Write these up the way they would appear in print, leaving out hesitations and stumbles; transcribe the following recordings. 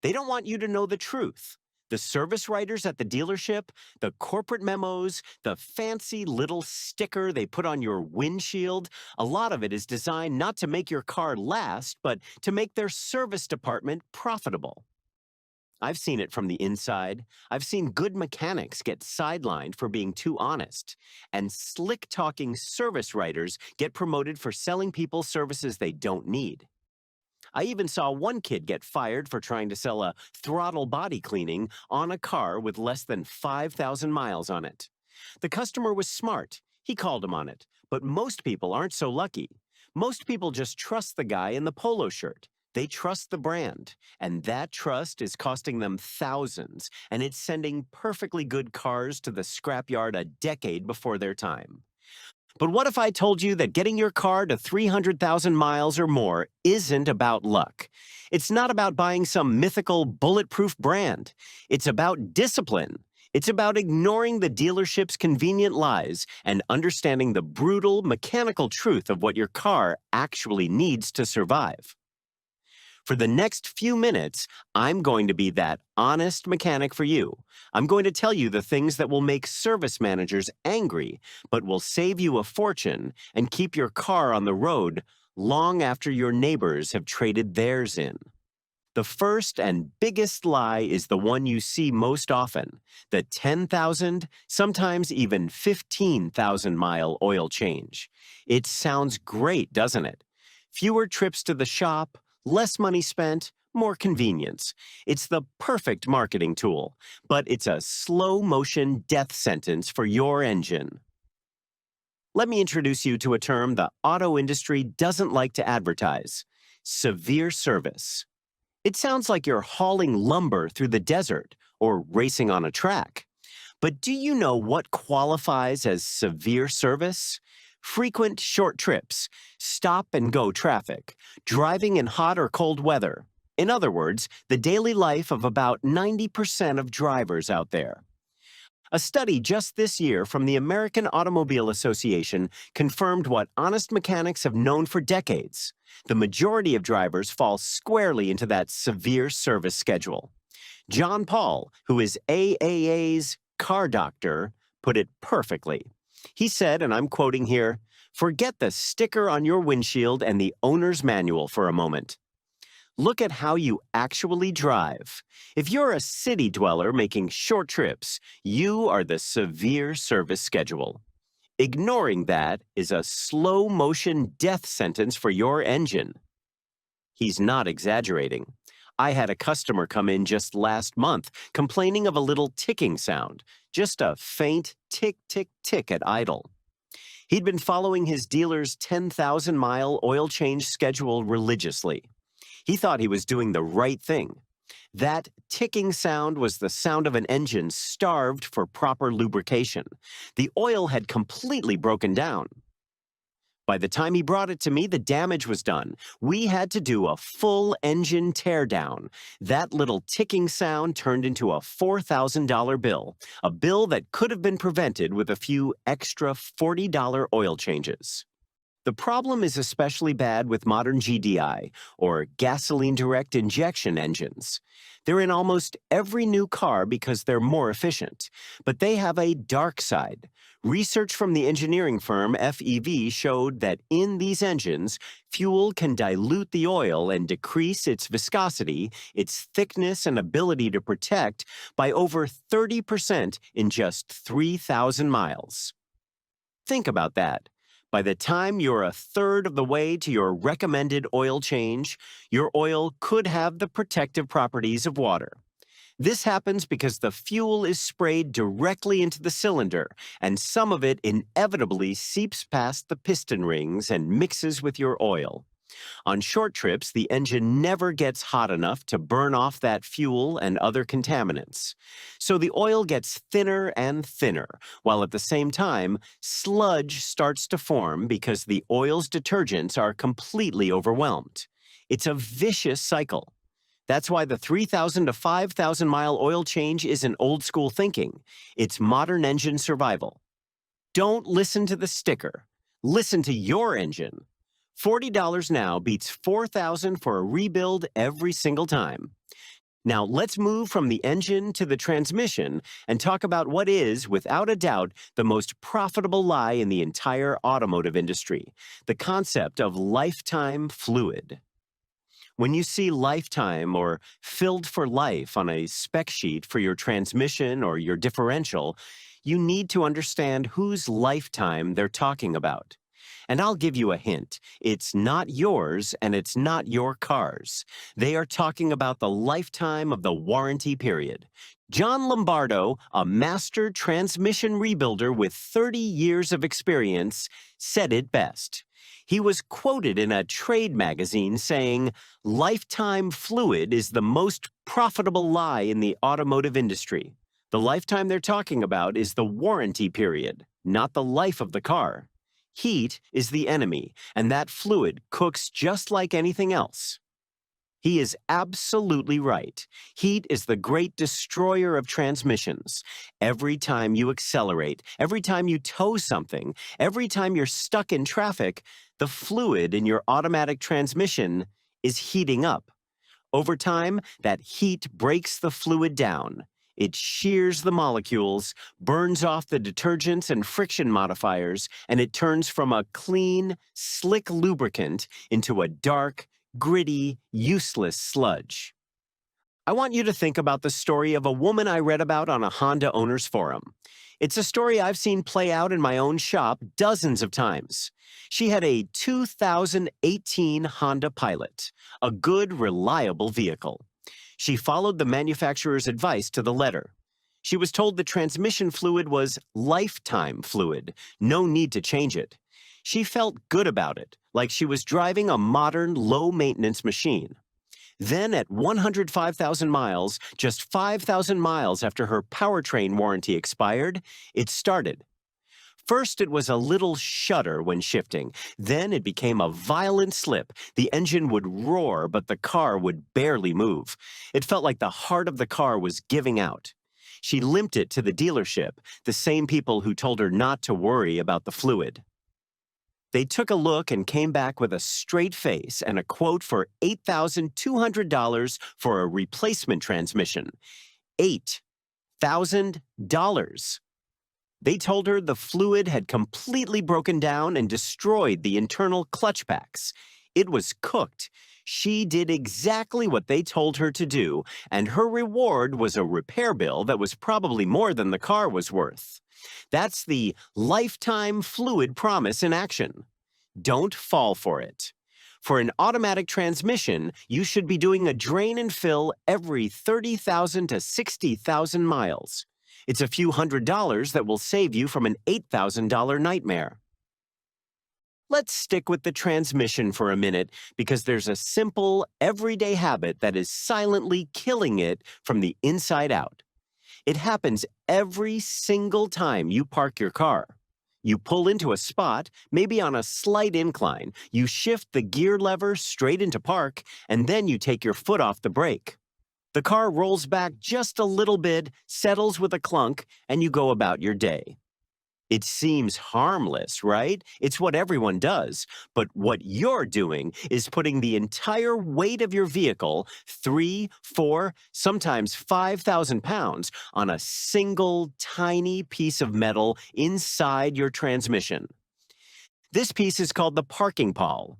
They don't want you to know the truth. The service writers at the dealership, the corporate memos, the fancy little sticker they put on your windshield, a lot of it is designed not to make your car last, but to make their service department profitable. I've seen it from the inside. I've seen good mechanics get sidelined for being too honest, and slick talking service writers get promoted for selling people services they don't need. I even saw one kid get fired for trying to sell a throttle body cleaning on a car with less than 5,000 miles on it. The customer was smart. He called him on it. But most people aren't so lucky. Most people just trust the guy in the polo shirt. They trust the brand. And that trust is costing them thousands. And it's sending perfectly good cars to the scrapyard a decade before their time. But what if I told you that getting your car to 300,000 miles or more isn't about luck? It's not about buying some mythical bulletproof brand. It's about discipline. It's about ignoring the dealership's convenient lies and understanding the brutal mechanical truth of what your car actually needs to survive. For the next few minutes, I'm going to be that honest mechanic for you. I'm going to tell you the things that will make service managers angry, but will save you a fortune and keep your car on the road long after your neighbors have traded theirs in. The first and biggest lie is the one you see most often, the 10,000, sometimes even 15,000 mile oil change. It sounds great, doesn't it? Fewer trips to the shop, less money spent, more convenience. It's the perfect marketing tool, but it's a slow motion death sentence for your engine. Let me introduce you to a term the auto industry doesn't like to advertise: severe service. It sounds like you're hauling lumber through the desert or racing on a track. But do you know what qualifies as severe service? Frequent short trips, stop and go traffic, driving in hot or cold weather. In other words, the daily life of about 90% of drivers out there. A study just this year from the American Automobile Association confirmed what honest mechanics have known for decades. The majority of drivers fall squarely into that severe service schedule. John Paul, who is AAA's car doctor, put it perfectly. He said, and I'm quoting here, "Forget the sticker on your windshield and the owner's manual for a moment. Look at how you actually drive. If you're a city dweller making short trips, you are the severe service schedule. Ignoring that is a slow motion death sentence for your engine." He's not exaggerating. I had a customer come in just last month complaining of a little ticking sound, just a faint tick, tick, tick at idle. He'd been following his dealer's 10,000-mile oil change schedule religiously. He thought he was doing the right thing. That ticking sound was the sound of an engine starved for proper lubrication. The oil had completely broken down. By the time he brought it to me, the damage was done. We had to do a full engine teardown. That little ticking sound turned into a $4,000 bill, a bill that could have been prevented with a few extra $40 oil changes. The problem is especially bad with modern GDI, or gasoline direct injection engines. They're in almost every new car because they're more efficient, but they have a dark side. Research from the engineering firm FEV showed that in these engines, fuel can dilute the oil and decrease its viscosity, its thickness and ability to protect by over 30% in just 3,000 miles. Think about that. By the time you're a third of the way to your recommended oil change, your oil could have the protective properties of water. This happens because the fuel is sprayed directly into the cylinder, and some of it inevitably seeps past the piston rings and mixes with your oil. On short trips, the engine never gets hot enough to burn off that fuel and other contaminants. So the oil gets thinner and thinner, while at the same time, sludge starts to form because the oil's detergents are completely overwhelmed. It's a vicious cycle. That's why the 3,000 to 5,000 mile oil change isn't old school thinking. It's modern engine survival. Don't listen to the sticker. Listen to your engine. $40 now beats $4,000 for a rebuild every single time. Now, let's move from the engine to the transmission and talk about what is, without a doubt, the most profitable lie in the entire automotive industry: the concept of lifetime fluid. When you see lifetime or filled for life on a spec sheet for your transmission or your differential, you need to understand whose lifetime they're talking about. And I'll give you a hint. It's not yours and it's not your car's. They are talking about the lifetime of the warranty period. John Lombardo, a master transmission rebuilder with 30 years of experience, said it best. He was quoted in a trade magazine saying, "Lifetime fluid is the most profitable lie in the automotive industry." The lifetime they're talking about is the warranty period, not the life of the car. Heat is the enemy, and that fluid cooks just like anything else. He is absolutely right. Heat is the great destroyer of transmissions. Every time you accelerate, every time you tow something, every time you're stuck in traffic, the fluid in your automatic transmission is heating up. Over time, that heat breaks the fluid down. It shears the molecules, burns off the detergents and friction modifiers, and it turns from a clean, slick lubricant into a dark, gritty, useless sludge. I want you to think about the story of a woman I read about on a Honda owners forum. It's a story I've seen play out in my own shop dozens of times. She had a 2018 Honda Pilot, a good, reliable vehicle. She followed the manufacturer's advice to the letter. She was told the transmission fluid was lifetime fluid, no need to change it. She felt good about it, like she was driving a modern, low-maintenance machine. Then at 105,000 miles, just 5,000 miles after her powertrain warranty expired, it started. First, it was a little shudder when shifting. Then it became a violent slip. The engine would roar, but the car would barely move. It felt like the heart of the car was giving out. She limped it to the dealership, the same people who told her not to worry about the fluid. They took a look and came back with a straight face and a quote for $8,200 for a replacement transmission. $8,000. They told her the fluid had completely broken down and destroyed the internal clutch packs. It was cooked. She did exactly what they told her to do, and her reward was a repair bill that was probably more than the car was worth. That's the lifetime fluid promise in action. Don't fall for it. For an automatic transmission, you should be doing a drain and fill every 30,000 to 60,000 miles. It's a few $100s that will save you from an $8,000 nightmare. Let's stick with the transmission for a minute because there's a simple, everyday habit that is silently killing it from the inside out. It happens every single time you park your car. You pull into a spot, maybe on a slight incline, you shift the gear lever straight into park, and then you take your foot off the brake. The car rolls back just a little bit, settles with a clunk, and you go about your day. It seems harmless, right? It's what everyone does. But what you're doing is putting the entire weight of your vehicle, 3, 4, sometimes 5,000 pounds, on a single tiny piece of metal inside your transmission. This piece is called the parking pawl.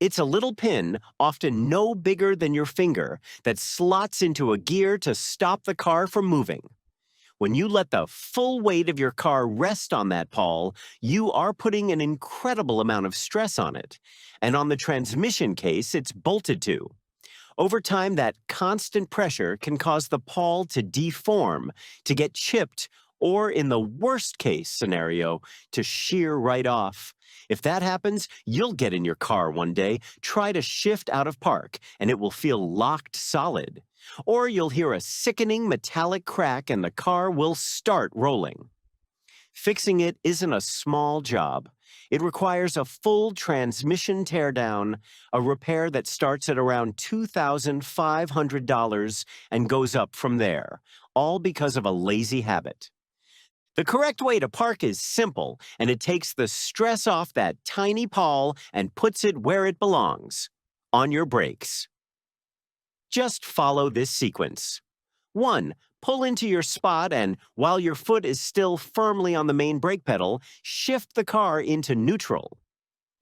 It's a little pin, often no bigger than your finger, that slots into a gear to stop the car from moving. When you let the full weight of your car rest on that pawl, you are putting an incredible amount of stress on it. And on the transmission case, it's bolted to. Over time, that constant pressure can cause the pawl to deform, to get chipped, or in the worst case scenario, to shear right off. If that happens, you'll get in your car one day, try to shift out of park, and it will feel locked solid. Or you'll hear a sickening metallic crack and the car will start rolling. Fixing it isn't a small job. It requires a full transmission teardown, a repair that starts at around $2,500 and goes up from there, all because of a lazy habit. The correct way to park is simple, and it takes the stress off that tiny pawl and puts it where it belongs, on your brakes. Just follow this sequence. 1. Pull into your spot and, while your foot is still firmly on the main brake pedal, shift the car into neutral.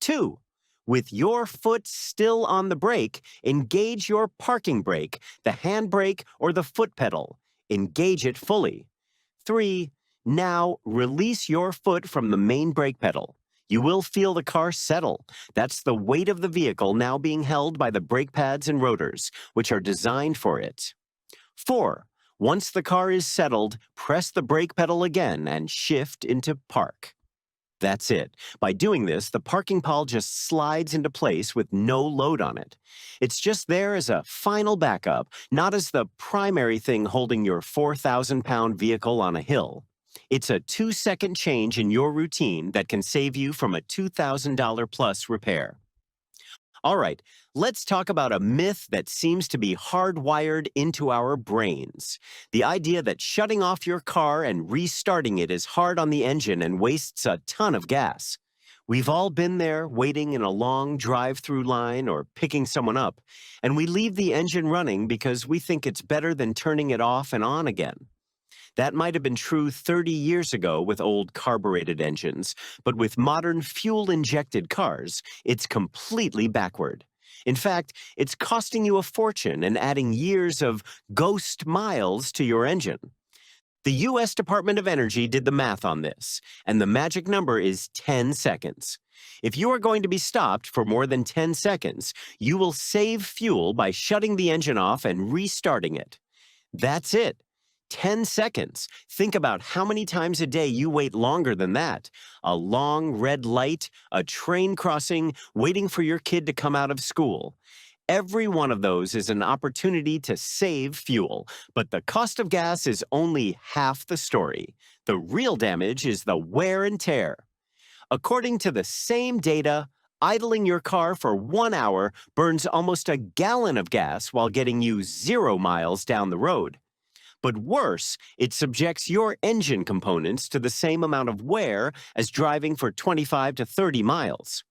2. With your foot still on the brake, engage your parking brake, the handbrake, or the foot pedal. Engage it fully. 3. Now, release your foot from the main brake pedal. You will feel the car settle. That's the weight of the vehicle now being held by the brake pads and rotors, which are designed for it. 4. Once the car is settled, press the brake pedal again and shift into park. That's it. By doing this, the parking pawl just slides into place with no load on it. It's just there as a final backup, not as the primary thing holding your 4,000-pound vehicle on a hill. It's a 2-second change in your routine that can save you from a $2,000 plus repair. All right, let's talk about a myth that seems to be hardwired into our brains. The idea that shutting off your car and restarting it is hard on the engine and wastes a ton of gas. We've all been there, waiting in a long drive-through line or picking someone up, and we leave the engine running because we think it's better than turning it off and on again. That might have been true 30 years ago with old carbureted engines, but with modern fuel-injected cars, it's completely backward. In fact, it's costing you a fortune and adding years of ghost miles to your engine. The U.S. Department of Energy did the math on this, and the magic number is 10 seconds. If you are going to be stopped for more than 10 seconds, you will save fuel by shutting the engine off and restarting it. That's it. 10 seconds. Think about how many times a day you wait longer than that. A long red light, a train crossing, waiting for your kid to come out of school. Every one of those is an opportunity to save fuel, but the cost of gas is only half the story. The real damage is the wear and tear. According to the same data, idling your car for 1 hour burns almost a gallon of gas while getting you 0 miles down the road. But worse, it subjects your engine components to the same amount of wear as driving for 25 to 30 miles.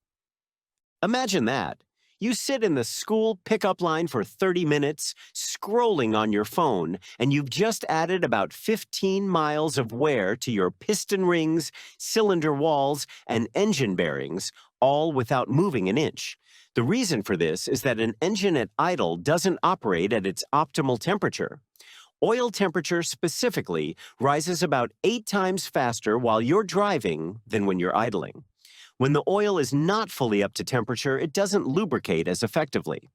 Imagine that. You sit in the school pickup line for 30 minutes, scrolling on your phone, and you've just added about 15 miles of wear to your piston rings, cylinder walls, and engine bearings, all without moving an inch. The reason for this is that an engine at idle doesn't operate at its optimal temperature. Oil temperature specifically rises about 8 times faster while you're driving than when you're idling. When the oil is not fully up to temperature, it doesn't lubricate as effectively.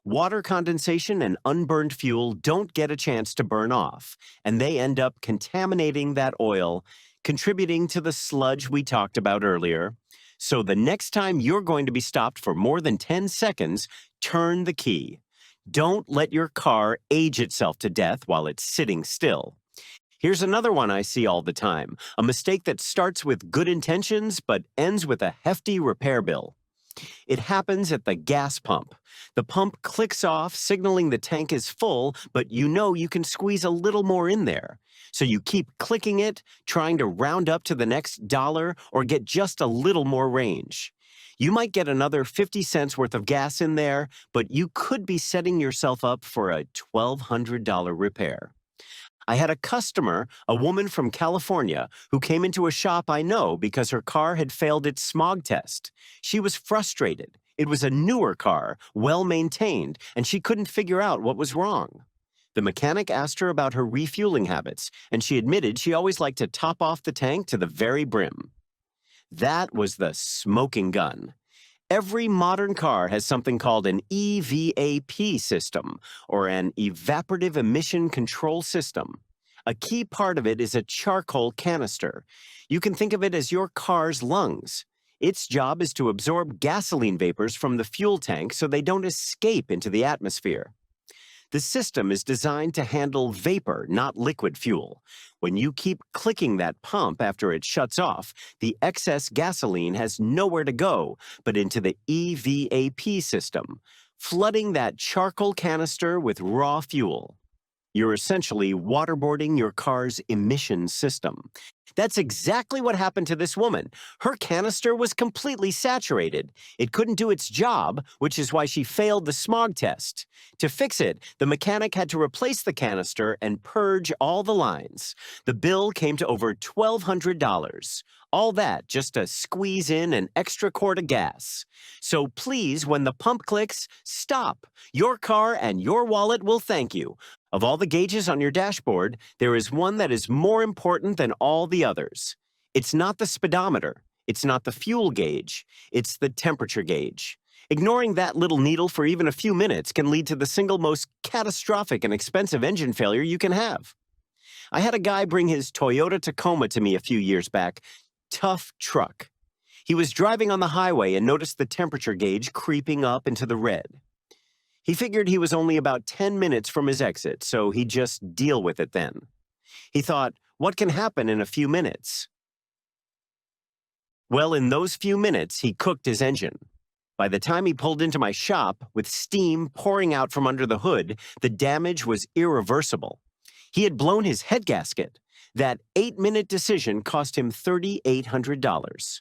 Water condensation and unburned fuel don't get a chance to burn off, and they end up contaminating that oil, contributing to the sludge we talked about earlier. So the next time you're going to be stopped for more than 10 seconds, turn the key. Don't let your car age itself to death while it's sitting still. Here's another one I see all the time, a mistake that starts with good intentions but ends with a hefty repair bill. It happens at the gas pump. The pump clicks off, signaling the tank is full, but you know you can squeeze a little more in there. So you keep clicking it, trying to round up to the next dollar or get just a little more range. You might get another 50 cents worth of gas in there, but you could be setting yourself up for a $1,200 repair. I had a customer, a woman from California, who came into a shop I know because her car had failed its smog test. She was frustrated. It was a newer car, well-maintained, and she couldn't figure out what was wrong. The mechanic asked her about her refueling habits, and she admitted she always liked to top off the tank to the very brim. That was the smoking gun. Every modern car has something called an EVAP system, or an evaporative emission control system. A key part of it is a charcoal canister. You can think of it as your car's lungs. Its job is to absorb gasoline vapors from the fuel tank so they don't escape into the atmosphere. The system is designed to handle vapor, not liquid fuel. When you keep clicking that pump after it shuts off, the excess gasoline has nowhere to go but into the EVAP system, flooding that charcoal canister with raw fuel. You're essentially waterboarding your car's emission system. That's exactly what happened to this woman. Her canister was completely saturated. It couldn't do its job, which is why she failed the smog test. To fix it, the mechanic had to replace the canister and purge all the lines. The bill came to over $1,200. All that just to squeeze in an extra quart of gas. So please, when the pump clicks, stop. Your car and your wallet will thank you. Of all the gauges on your dashboard, there is one that is more important than all the others. It's not the speedometer. It's not the fuel gauge. It's the temperature gauge. Ignoring that little needle for even a few minutes can lead to the single most catastrophic and expensive engine failure you can have. I had a guy bring his Toyota Tacoma to me a few years back. Tough truck. He was driving on the highway and noticed the temperature gauge creeping up into the red. He figured he was only about 10 minutes from his exit, so he'd just deal with it then. He thought, what can happen in a few minutes? Well, in those few minutes, he cooked his engine. By the time he pulled into my shop, with steam pouring out from under the hood, the damage was irreversible. He had blown his head gasket. That 8-minute decision cost him $3,800.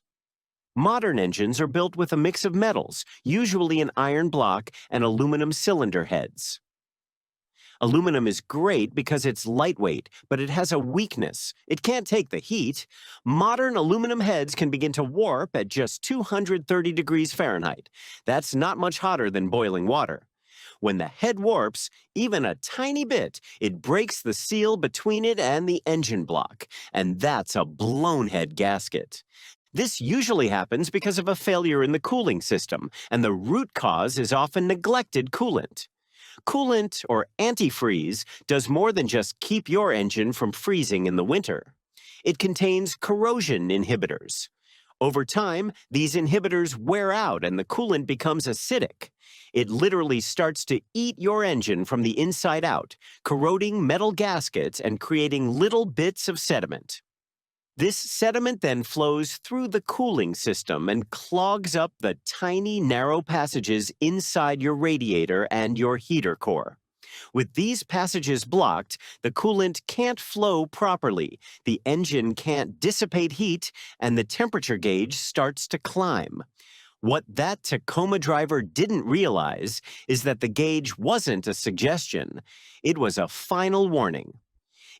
Modern engines are built with a mix of metals, usually an iron block and aluminum cylinder heads. Aluminum is great because it's lightweight, but it has a weakness. It can't take the heat. Modern aluminum heads can begin to warp at just 230 degrees Fahrenheit. That's not much hotter than boiling water. When the head warps, even a tiny bit, it breaks the seal between it and the engine block, and that's a blown head gasket. This usually happens because of a failure in the cooling system, and the root cause is often neglected coolant. Coolant, or antifreeze, does more than just keep your engine from freezing in the winter. It contains corrosion inhibitors. Over time, these inhibitors wear out and the coolant becomes acidic. It literally starts to eat your engine from the inside out, corroding metal gaskets and creating little bits of sediment. This sediment then flows through the cooling system and clogs up the tiny, narrow passages inside your radiator and your heater core. With these passages blocked, the coolant can't flow properly, the engine can't dissipate heat, and the temperature gauge starts to climb. What that Tacoma driver didn't realize is that the gauge wasn't a suggestion. It was a final warning.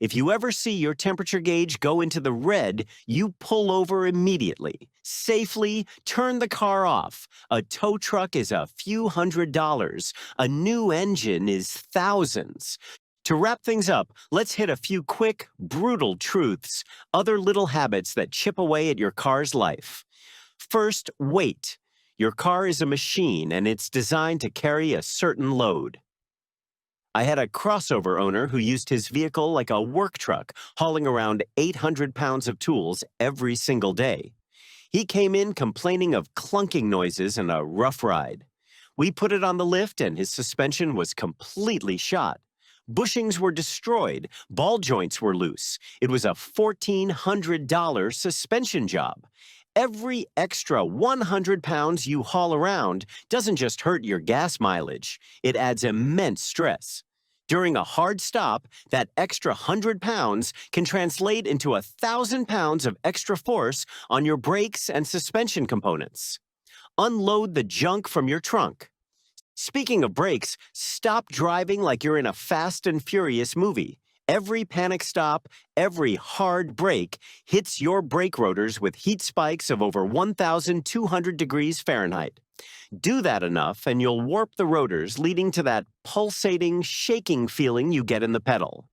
If you ever see your temperature gauge go into the red, you pull over immediately. Safely turn the car off. A tow truck is a few $100s. A new engine is thousands. To wrap things up, let's hit a few quick, brutal truths, other little habits that chip away at your car's life. First, weight. Your car is a machine, and it's designed to carry a certain load. I had a crossover owner who used his vehicle like a work truck, hauling around 800 pounds of tools every single day. He came in complaining of clunking noises and a rough ride. We put it on the lift and his suspension was completely shot. Bushings were destroyed, ball joints were loose. It was a $1,400 suspension job. Every extra 100 pounds you haul around doesn't just hurt your gas mileage, it adds immense stress. During a hard stop, that extra 100 pounds can translate into 1,000 pounds of extra force on your brakes and suspension components. Unload the junk from your trunk. Speaking of brakes, stop driving like you're in a Fast and Furious movie. Every panic stop, every hard brake hits your brake rotors with heat spikes of over 1,200 degrees Fahrenheit. Do that enough and you'll warp the rotors, leading to that pulsating, shaking feeling you get in the pedal.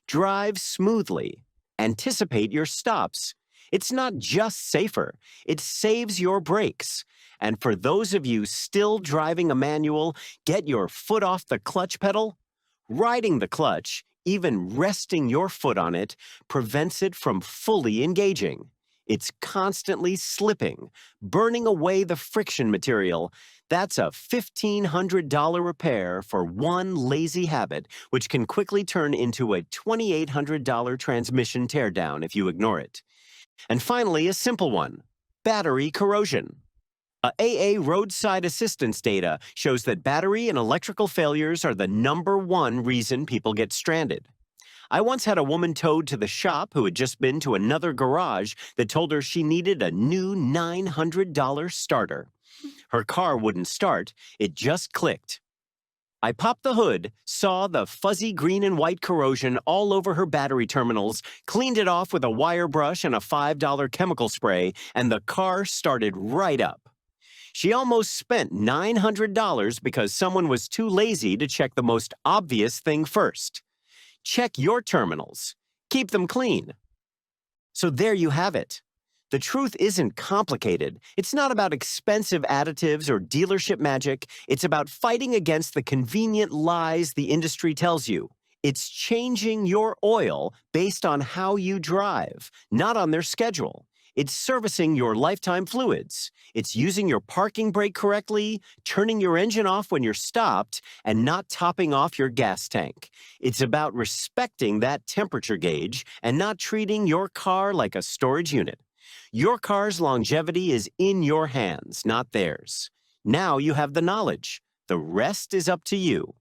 Drive smoothly. Anticipate your stops. It's not just safer, it saves your brakes. And for those of you still driving a manual, get your foot off the clutch pedal. Riding the clutch, even resting your foot on it, prevents it from fully engaging. It's constantly slipping, burning away the friction material. That's a $1,500 repair for one lazy habit, which can quickly turn into a $2,800 transmission teardown if you ignore it. And finally, a simple one: battery corrosion. AA roadside assistance data shows that battery and electrical failures are the #1 reason people get stranded. I once had a woman towed to the shop who had just been to another garage that told her she needed a new $900 starter. Her car wouldn't start, it just clicked. I popped the hood, saw the fuzzy green and white corrosion all over her battery terminals, cleaned it off with a wire brush and a $5 chemical spray, and the car started right up. She almost spent $900 because someone was too lazy to check the most obvious thing first. Check your terminals. Keep them clean. So there you have it. The truth isn't complicated. It's not about expensive additives or dealership magic. It's about fighting against the convenient lies the industry tells you. It's changing your oil based on how you drive, not on their schedule. It's servicing your lifetime fluids. It's using your parking brake correctly, turning your engine off when you're stopped, and not topping off your gas tank. It's about respecting that temperature gauge and not treating your car like a storage unit. Your car's longevity is in your hands, not theirs. Now you have the knowledge. The rest is up to you.